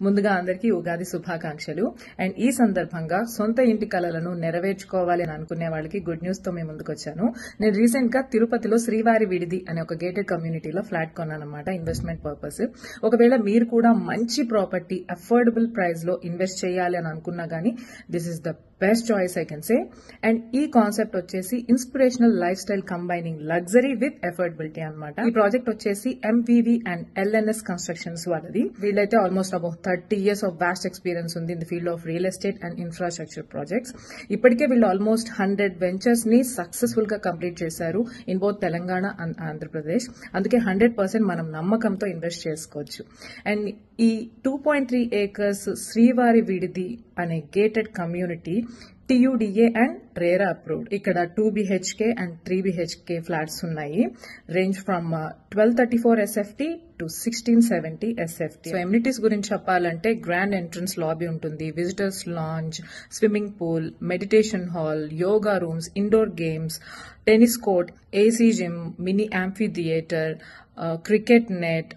ముందుగా అందరికీ ఉగాది శుభాకాంక్షలు. అండ్ ఈ సందర్భంగా సొంత ఇంటి కలలను నెరవేర్చుకోవాలి అని అనుకునే వాళ్ళకి గుడ్ న్యూస్ తో మేము ముందుకు వచ్చాను. నేను రీసెంట్ గా తిరుపతిలో శ్రీవారి విడిది అనే ఒక గేటెడ్ కమ్యూనిటీలో ఫ్లాట్ కొన్నానమాట ఇన్వెస్ట్మెంట్ పర్పస్. ఒకవేళ మీరు కూడా మంచి ప్రాపర్టీ అఫోర్డబుల్ ప్రైస్ లో ఇన్వెస్ట్ చేయాలి అని అనుకున్నా గానీ this is the best choice I can say. And ఈ కాన్సెప్ట్ వచ్చేసి inspirational life style combining luxury with affordability అనమాట. ఈ ప్రాజెక్ట్ వచ్చేసి ఎంవివి అండ్ ఎల్ఎన్ఎస్ కన్స్ట్రక్షన్స్ వాళ్ళది. వీళ్ళైతే almost about 30 years of vast experience ఉంది in the field of real estate and infrastructure projects. ఇప్పటికే వీళ్ళు ఆల్మోస్ట్ 100 వెంచర్స్ ని సక్సెస్ఫుల్ గా కంప్లీట్ చేశారు in both Telangana and Andhra Pradesh. అందుకే 100% మనం నమ్మకంతో ఇన్వెస్ట్ చేసుకోవచ్చు. అండ్ ఈ 2.3 acres శ్రీవారి విడిది అనే gated community TUDA and RERA approved. ఇక్కడ 2 BHK అండ్ 3 BHK ఫ్లాట్స్ ఉన్నాయి. Range from 1234 SFT to 1670 SFT. So amenities గురించి చెప్పాలంటే గ్రాండ్ ఎంట్రన్స్ లాబీ ఉంటుంది, visitors lounge, swimming pool, meditation hall, yoga rooms, indoor games, tennis court, AC gym, mini amphitheatre, cricket net,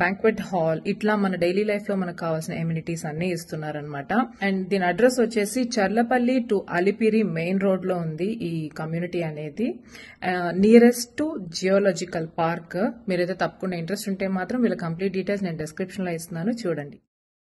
banquet hall, ఇట్లా మన daily life లో మనకు కావాల్సిన amenities అన్ని ఇస్తున్నారనమాట. And దీని అడ్రస్ వచ్చేసి Cherlapalli to Alipiri main road లో ఉంది ఈ కమ్యూనిటీ అనేది. Nearest to geological park. మీరైతే తప్పకుండా ఇంట్రెస్ట్ ఉంటే మాత్రం వీళ్ళ కంప్లీట్ డీటెయిల్స్ నేను డిస్క్రిప్షన్ లో ఇస్తున్నాను, చూడండి.